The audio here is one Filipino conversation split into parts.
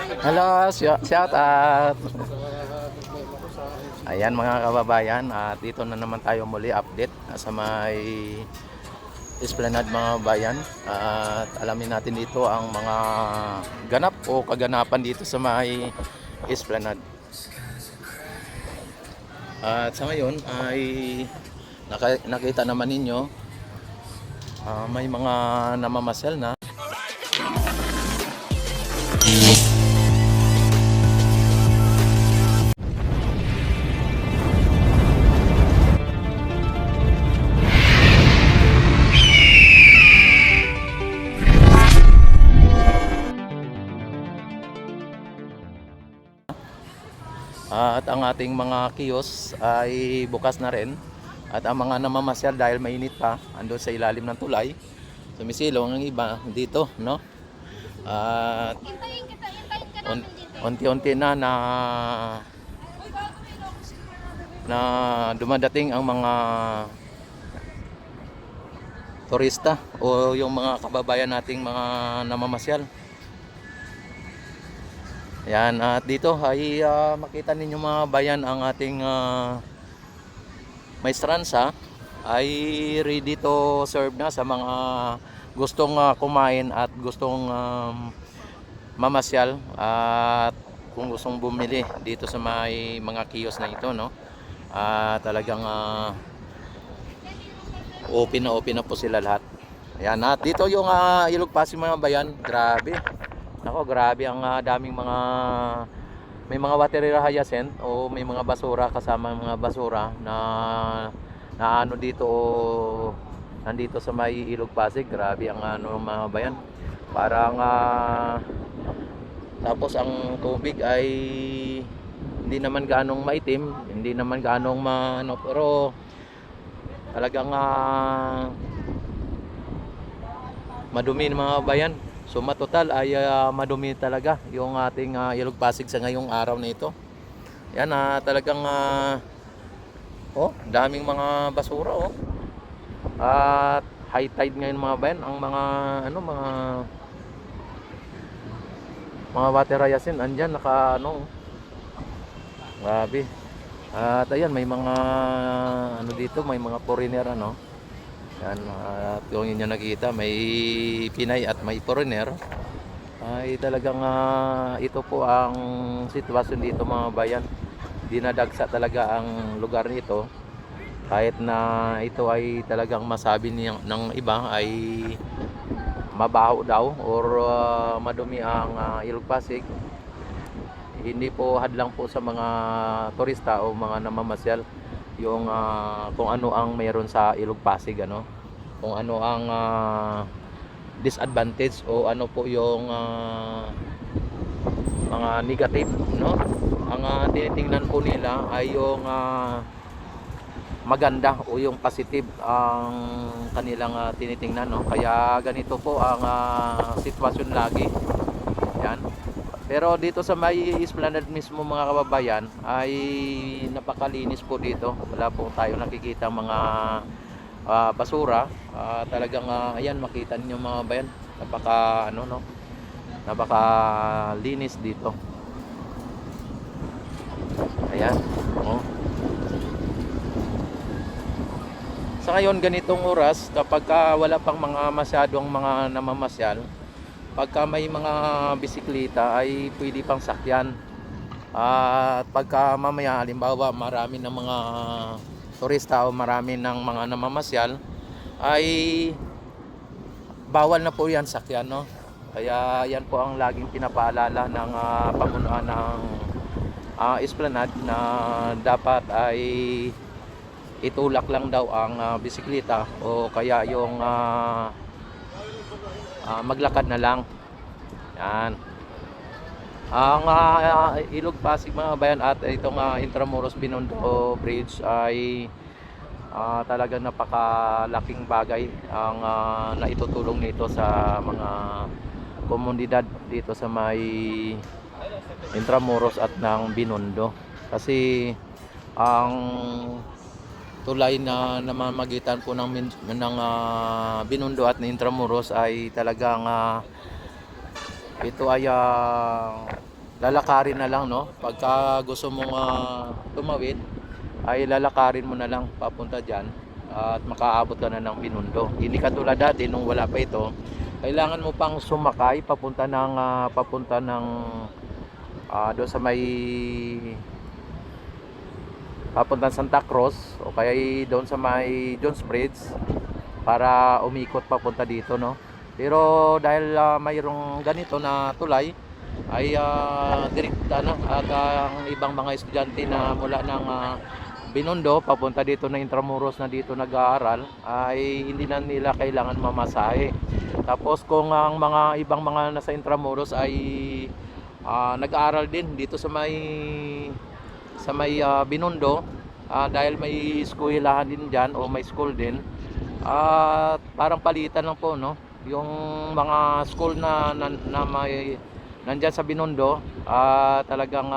Hello, shout out. Ayan mga kababayan, at dito na naman tayo muli update sa may Esplanade mga bayan. At alamin natin dito ang mga ganap o kaganapan dito sa may Esplanade. At sa ngayon ay nakita naman ninyo, may mga namamasyal na. At ang ating mga kiosk ay bukas na rin. At ang mga namamasyal dahil mainit pa, andun sa ilalim ng tulay, sumisilong ang iba dito, no? At unti-unti na dumadating ang mga turista o yung mga kababayan nating mga namamasyal. Yan, at dito ay makita ninyo mga bayan ang ating maestranza ay ready to serve na sa mga gustong kumain at gustong mamasyal, at kung gustong bumili dito sa may mga kiosk na ito, no? Talagang open na po sila lahat. Ayan, at dito yung Ilog Pasig mga bayan, grabe. Nako, grabe ang daming mga may mga waterera hyacinth o may mga basura, kasama mga basura na ano dito o nandito sa may Ilog Pasig. Grabe ang ano mga bayan. Parang tapos ang tubig ay hindi naman ganong maitim, hindi naman ganong ano, pero talagang madumi ng mga bayan. So matotal ay madumi talaga yung ating Ilog Pasig sa ngayong araw na ito. Yan, talagang daming mga basura, at high tide ngayon mga bayan. Ang mga mga water hyacinth andyan naka grabe. At ayan, may mga dito, may mga foreigner yan, at kung inyo nakita, may Pinay at may foreigner. Ay talagang ito po ang sitwasyon dito mga bayan. Dinadagsa talaga ang lugar nito, kahit na ito ay talagang masabi ng iba ay mabaho daw or madumi ang Ilog Pasig. Hindi po hadlang po sa mga turista o mga namamasyal yung kung ano ang mayroon sa Ilog Pasig, kung ano ang disadvantage o ano po yung mga negative, no? Ang tinitingnan po nila ay yung maganda o yung positive ang kanilang tinitingnan, no? Kaya ganito po ang sitwasyon lagi. Yan. Pero dito sa may Esplanade mismo mga kababayan ay napakalinis po dito. Wala po tayo nakikita mga basura. Talagang ayan, makita niyo mga bayan, napaka napakalinis dito. Ayan. Sa ngayon ganitong oras, kapag wala pang mga masyadong mga namamasyal, pagka may mga bisikleta ay pwede pang sakyan. At pagka mamaya halimbawa marami ng mga turista o marami ng mga namamasyal, ay bawal na po yan sakyan, no? Kaya yan po ang laging pinapaalala ng pamunuan ng Esplanade, na dapat ay itulak lang daw ang bisikleta o kaya yung maglakad na lang. Yan. Ang Ilog Pasig mga bayan at itong Intramuros Binondo Bridge ay talagang napakalaking bagay ang naitutulong nito sa mga komunidad dito sa may Intramuros at ng Binondo. Kasi ang tulay na namamagitan po ng Binondo at ng Intramuros ay talagang ito ay lalakarin na lang, no? Pagka gusto mong tumawid, ay lalakarin mo na lang papunta dyan at makaabot ka na ng Binondo. Hindi katulad dati nung wala pa ito, kailangan mo pang sumakay papunta ng doon sa may papunta Santa Cruz o kaya doon sa may Jones Bridge para umikot papunta dito, no? Pero dahil mayroong ganito na tulay ay direkta na at ang ibang mga estudyante na mula ng Binondo papunta dito na Intramuros na dito nag-aaral ay hindi na nila kailangan mamasahe. Tapos kung ang mga ibang mga nasa Intramuros ay nag-aaral din dito sa may Binondo, dahil may eskwelahan din diyan o may school din, at parang palitan lang po, no? Yung mga school na may nandyan sa Binondo, talagang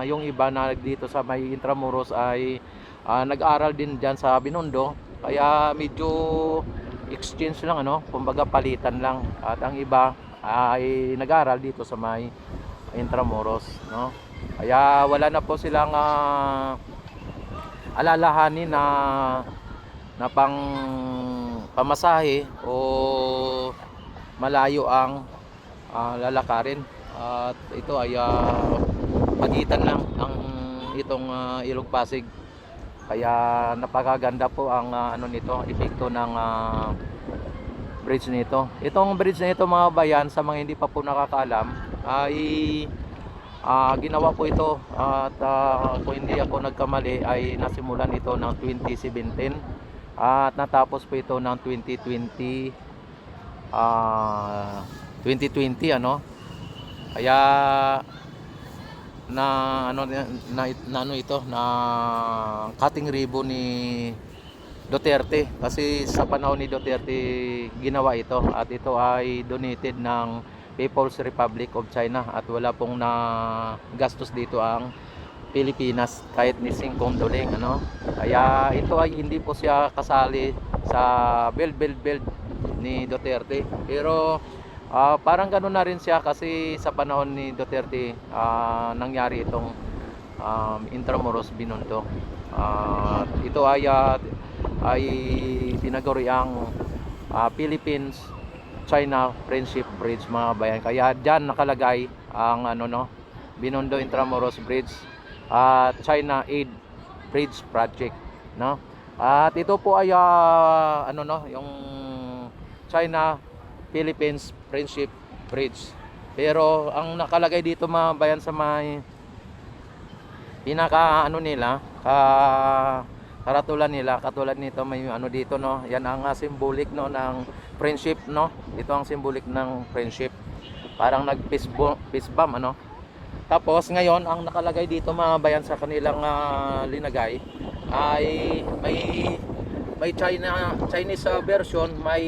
yung iba na dito sa may Intramuros ay nag-aral din dyan sa Binondo, kaya medyo exchange lang, ano, kumbaga palitan lang, at ang iba ay nag-aral dito sa may Intramuros, no? Kaya wala na po silang alalahanin na pang pamasahe o malayo ang lalakarin. At ito ay pagitan lang ang itong Ilog Pasig. Kaya napakaganda po ang ano nito, epekto ng bridge nito. Itong bridge na ito, mga bayan, sa mga hindi pa po nakakaalam, ay ginawa po ito at kung hindi ako nagkamali ay nasimulan ito ng 2017 at natapos po ito ng 2020, ano. Kaya na ito na cutting ribbon ni Duterte, kasi sa panahon ni Duterte ginawa ito, at ito ay donated ng People's Republic of China at wala pong na gastos dito ang Pilipinas kahit ni Singkong Duling, ano. Kaya ito ay hindi po siya kasali sa build ni Duterte, pero parang ganoon na rin siya kasi sa panahon ni Duterte nangyari itong Intramuros Binondo. Ito ay tinaguri ang Philippines China Friendship Bridge, mga bayan. Kaya diyan nakalagay ang Binondo Intramuros Bridge at China Aid Bridge Project, no? At ito po ay yung China Philippines Friendship Bridge. Pero ang nakalagay dito, mga bayan, sa may pinaka nila, karatulan nila, katulad nito, may dito, no. Yan ang symbolic, no, ng friendship, no. Ito ang symbolic ng friendship. Parang nag-peace bomb, ano. Tapos ngayon ang nakalagay dito, mga bayan, sa kanilang linagay ay may Chinese version, may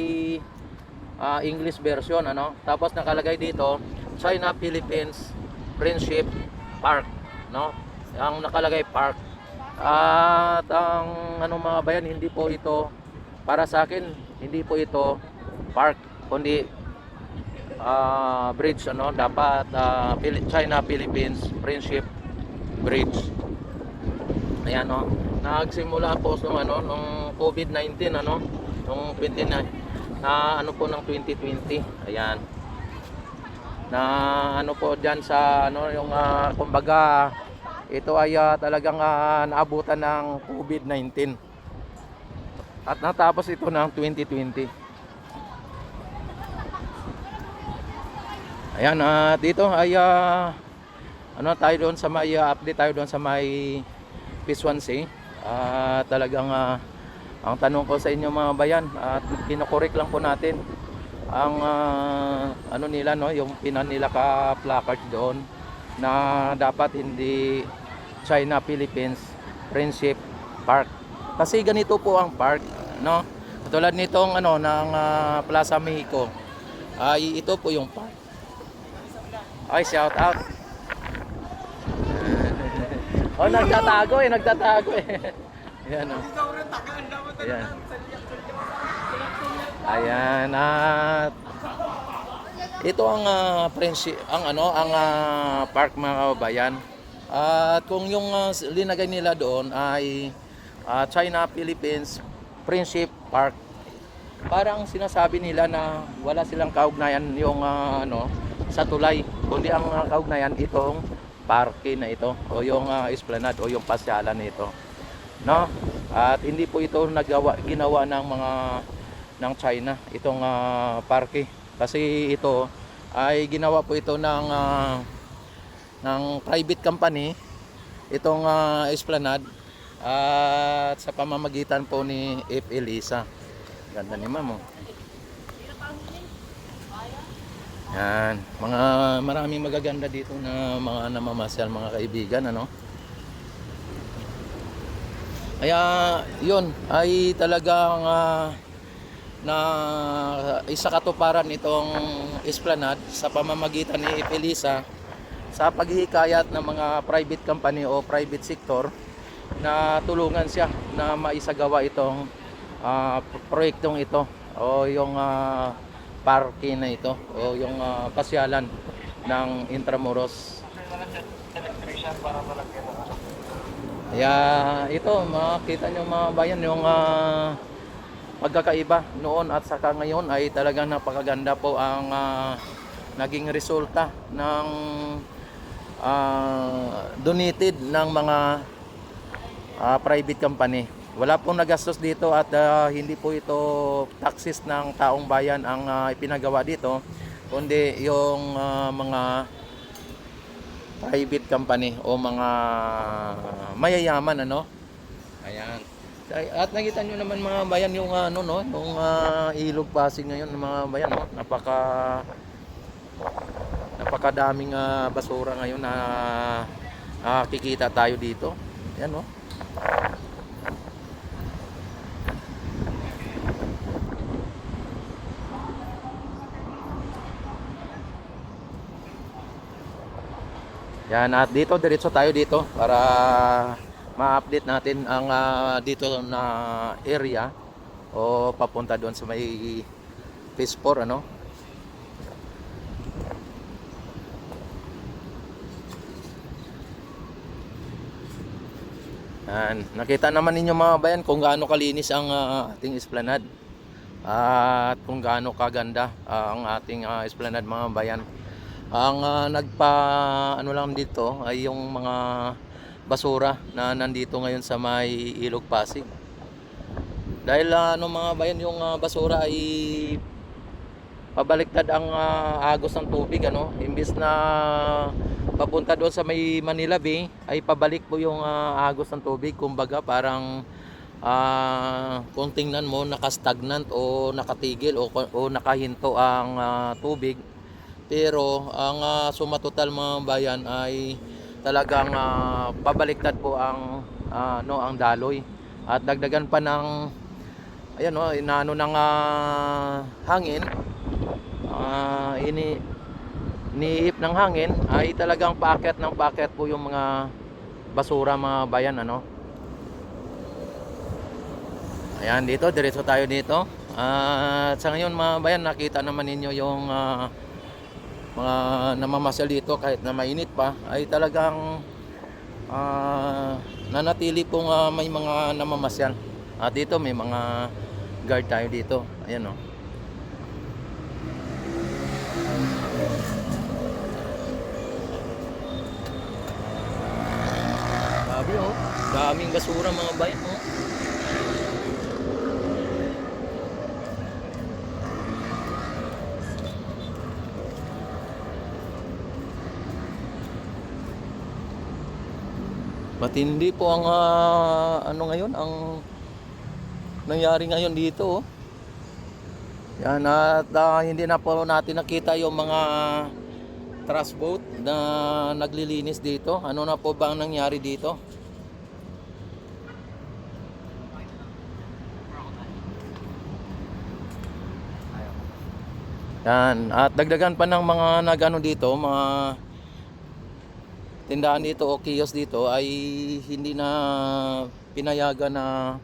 English version, ano. Tapos nakalagay dito China Philippines Friendship Park, no. Ang nakalagay park. At ang mga bayan, hindi po ito, para sa akin, hindi po ito park, kundi bridge, ano. Dapat China Philippines Friendship Bridge. Ayan, no. Nagsimula po nung COVID-19, ano, nung 29 po ng 2020. Ayan. Na po diyan sa yung kumbaga ito ay talagang naabutan ng COVID-19 at natapos ito ng 2020. Ayan, dito ay tayo doon sa may update tayo doon sa may P1C. Talagang ang tanong ko sa inyo, mga bayan, at kinokorek lang po natin ang nila, no, yung pinan nila ka placard doon na dapat hindi China Philippines Friendship Park. Kasi ganito po ang park, no? Katulad nitong ng Plaza Mexico. Ay ito po yung park. Ay, shout out. Oh, nagtatago eh. Ayan, oh. Ayan. Ayan, at Ito ang park mga kababayan. At kung yung linagay nila doon ay China Philippines Friendship Park. Parang sinasabi nila na wala silang kaugnayan yung sa tulay, kundi ang kaugnayan itong parke na ito o yung esplanade o yung pasyalan nito, no? At hindi po ito ginawa ng China itong parke, kasi ito ay ginawa po ito ng private company, itong esplanade, at sa pamamagitan po ni F. Elisa. Ganda ni ma'am, oh. Yan, maraming magaganda dito na mga namamasyal, mga kaibigan, ano. Kaya yun ay talagang na isa katuparan itong esplanade sa pamamagitan ni F. Elisa sa paghihikayat ng mga private company o private sector na tulungan siya na maisagawa itong proyektong ito o yung parke na ito o yung pasyalan ng Intramuros. Kaya ito, makita nyo mga bayan, yung pagkakaiba noon at saka ngayon ay talagang napakaganda po ang naging resulta ng donated ng mga private company. Wala pong nagastos dito at hindi po ito taxes ng taong bayan ang ipinagawa dito, kundi yung mga private company o mga mayayaman, ano. Ayan. At nakita nyo naman mga bayan yung yung Ilog Pasig ngayon mga bayan, no? Napakadaming basura ngayon na kikita tayo dito. Ayan, no? Yan, at dito diretso tayo dito para ma-update natin ang dito na area o papunta doon sa may Phase 4, ano. Yan, nakita naman ninyo mga bayan kung gaano kalinis ang ating esplanade at kung gaano kaganda ang ating esplanade mga bayan. Ang lang dito ay yung mga basura na nandito ngayon sa may Ilog Pasig. Dahil mga bayan, yung basura ay pabaliktad ang agos ng tubig, ano. Imbis na papunta doon sa may Manila Bay ay pabalik po yung agos ng tubig. Kumbaga parang kung tingnan mo nakastagnant o nakatigil o nakahinto ang tubig. Pero ang sumatotal mga bayan ay talagang pabaliktad po ang ang daloy, at dagdagan pa ng ayan, no, inaano ng hangin, iniip ng hangin ay talagang paakyat ng paakyat po yung mga basura mga bayan, ano. Ayan, dito diretso tayo dito. At sa ngayon mga bayan, nakita naman ninyo yung mga namamasyal dito kahit na mainit pa ay talagang nanatili pong may mga namamasyal. At dito may mga guard tayo dito. Ayan, oh. Grabe, oh. Daming basura mga bayan, oh. Matindi po ang ngayon ang nangyari ngayon dito, oh. Yan, at hindi na po natin nakita yung mga trash boat na naglilinis dito. Ano na po ba ang nangyari dito? Yan, at dagdagan pa ng mga nagano dito, mga tindahan dito o kiosk dito ay hindi na pinayagan na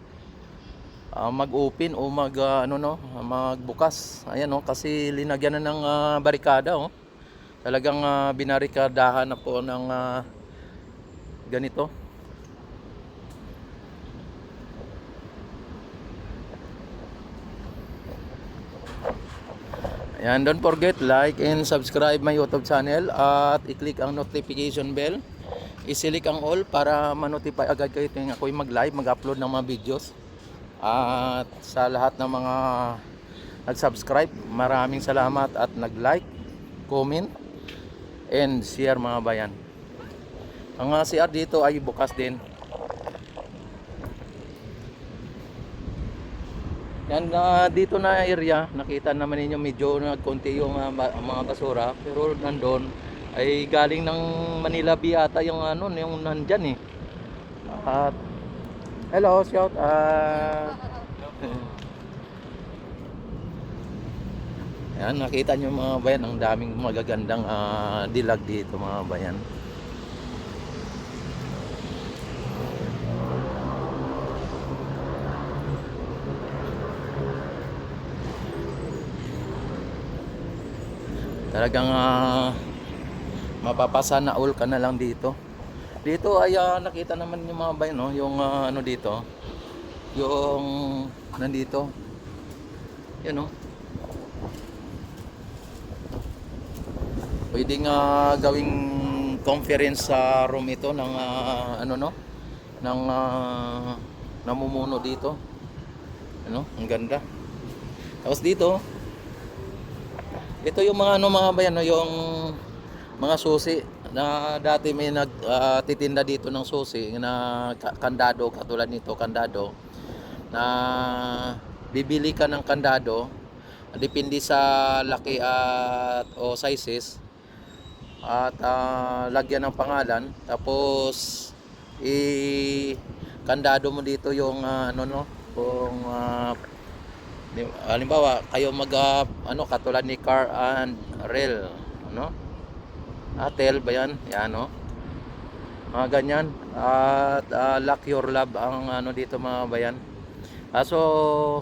mag-open o ano no, magbukas. Ayan no, kasi linagyan na ng barikada oh. Talagang binarikadahan na po ng ganito. Ayan, don't forget like and subscribe my YouTube channel at i-click ang notification bell. I-select ang all para ma-notify agad kayo tuwing ako'y mag-live, mag-upload ng mga videos. At sa lahat ng mga nag-subscribe, maraming salamat at nag-like, comment, and share mga bayan. Ang CR dito ay bukas din. Yan dito na area, nakita naman ninyo medyo nagkonti yung mga basura, pero nandun ay galing ng Manila Biata yung ano, yung nandyan eh. At hello, shout yan, nakita nyo mga bayan, ang daming magagandang dilag dito mga bayan. Talagang mapapasana all ka na lang dito. Dito ay nakita naman yung mga bayan no, yung ano dito, yung nandito. Yan no. Pwedeng gawing conference sa room ito ng ano no, ng namumuno dito. Ano, ang ganda. Tapos dito ito yung mga ano mga bayan no, yung mga susi na dati may nagtitinda dito ng susi na kandado, katulad nito kandado, na bibili ka ng kandado depende sa laki at o sizes at lagyan ng pangalan, tapos kandado mo dito yung ano no, kung halimbawa kayo mag ano katulad ni Car and Rail ano, Atel ba yan? Yan no, mga ganyan. At Lock Your Love ang ano dito mga bayan. So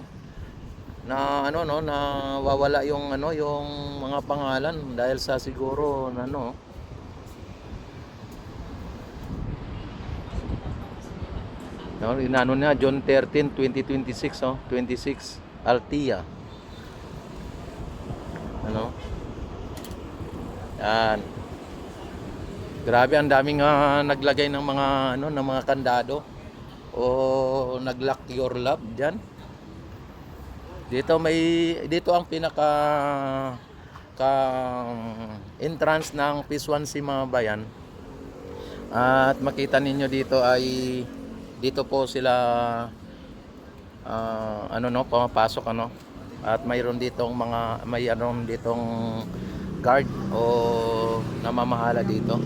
na ano no, na wawala yung ano, yung mga pangalan dahil sa siguro na ano, no, inano na John 13, 2026 oh, 26 Altia. Ano? Yan. Grabe, ang daming naglagay ng mga ano, ng mga kandado o nag-lock your love diyan. Dito ang pinaka entrance ng P1C mga bayan. At makita ninyo dito ay dito po sila ano no, pumapasok ano. At mayroon ditong ditong guard o namamahala dito.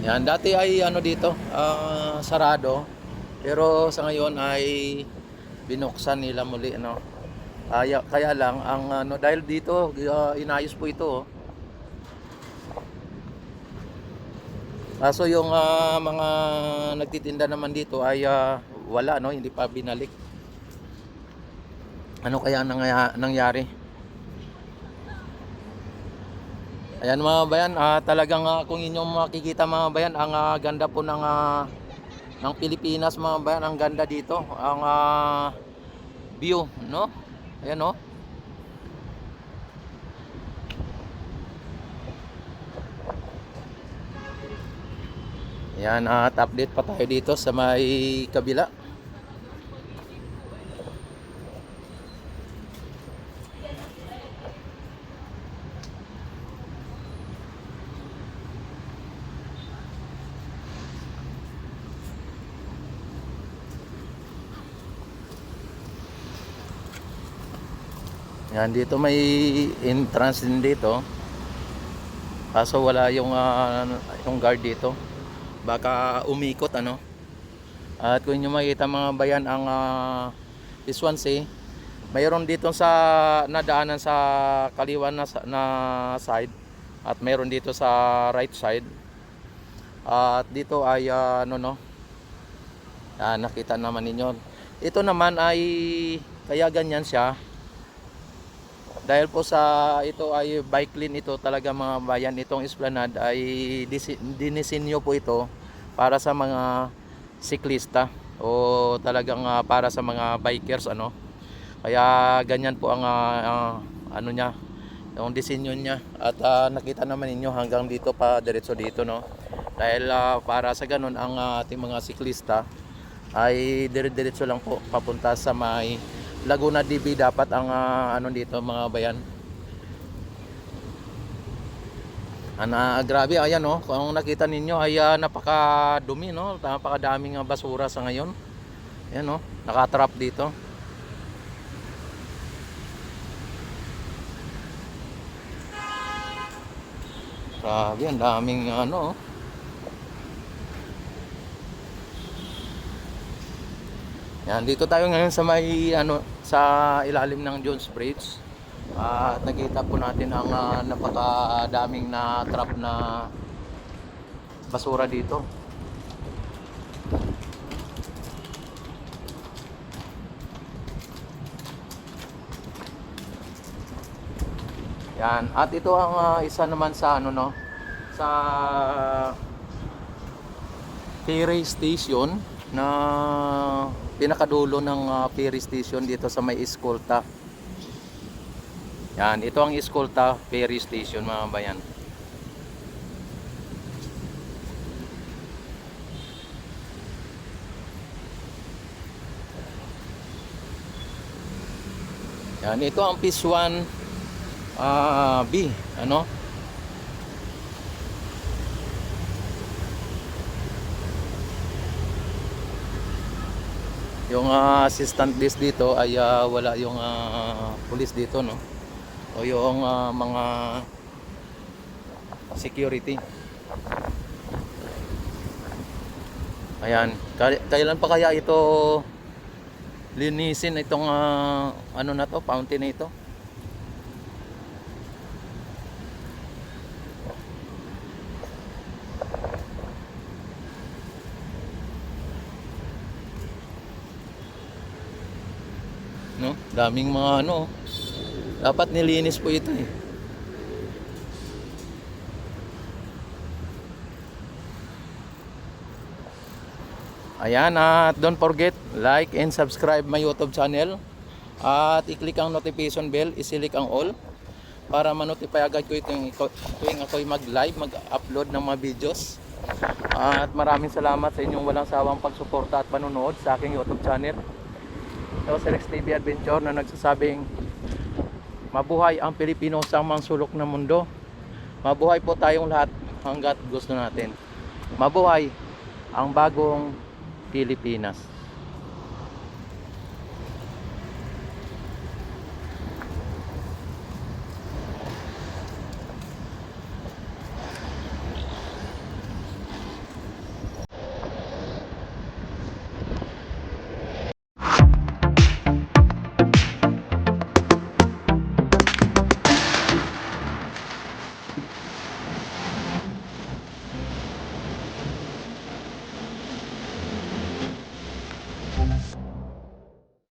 Yan, dati ay ano dito, sarado. Pero sa ngayon ay binuksan nila muli ano. Kaya lang ang ano, dahil dito inayos po ito. Kaso yung mga nagtitinda naman dito ay wala no, hindi pa binalik. Ano kaya nangyari? Ayan mga bayan, talagang kung inyong makikita mga bayan, ang ganda po ng Pilipinas mga bayan, ang ganda dito, ang view, no? Ayan no. Ayan, at update pa tayo dito sa may kabila. Yan, dito may entrance din dito. Kaso wala yung guard dito. Baka umikot ano. At kung inyo makita mga bayan, ang P1C, mayroon dito sa nadaanan sa kaliwan na side at mayroon dito sa right side. At dito ay ano no, nakita naman ninyo. Ito naman ay kaya ganyan siya dahil po sa ito ay bike lane ito talaga mga bayan. Itong esplanade ay dinisenyo po ito para sa mga siklista o talagang para sa mga bikers ano. Kaya ganyan po ang ano niya, yung disenyo niya. At nakita naman ninyo hanggang dito pa diretso dito no. Dahil para sa ganun ang ating mga siklista ay dire-diretso lang po papunta sa may Laguna DB dapat ang ano dito mga bayan. Grabe ayan no, kung nakita ninyo ay napakadumi no, napakadaming basura sa ngayon. Ayan no, nakatrap dito. Grabe, ang daming ano. Yan, dito tayo ngayon sa may ano, sa ilalim ng Jones Bridge. At nakita po natin ang napakadaming na trap na basura dito. Yan, at ito ang isa naman sa ano no, sa ferry station na pinakadulo ng ferry station dito sa may Escolta. Yan, ito ang Escolta ferry station mga bayan. Yan, ito ang Phase 1 B, ano? Yung assistant desk dito ay wala yung police dito no. O yung mga security. Ayan, kailan pa kaya ito linisin itong ano na to, fountain na ito? No? Daming mga ano. Dapat nilinis po ito eh. Ayan, at don't forget like and subscribe my YouTube channel. At i-click ang notification bell, isilik ang all para ma-notify agad ko tuwing ako'y mag-live, mag-upload ng mga videos. At maraming salamat sa inyong walang sawang pagsuporta at panonood sa aking YouTube channel. Ito si Rex TV Adventure na nagsasabing mabuhay ang Pilipino sa mga sulok ng mundo. Mabuhay po tayong lahat hanggat gusto natin. Mabuhay ang bagong Pilipinas.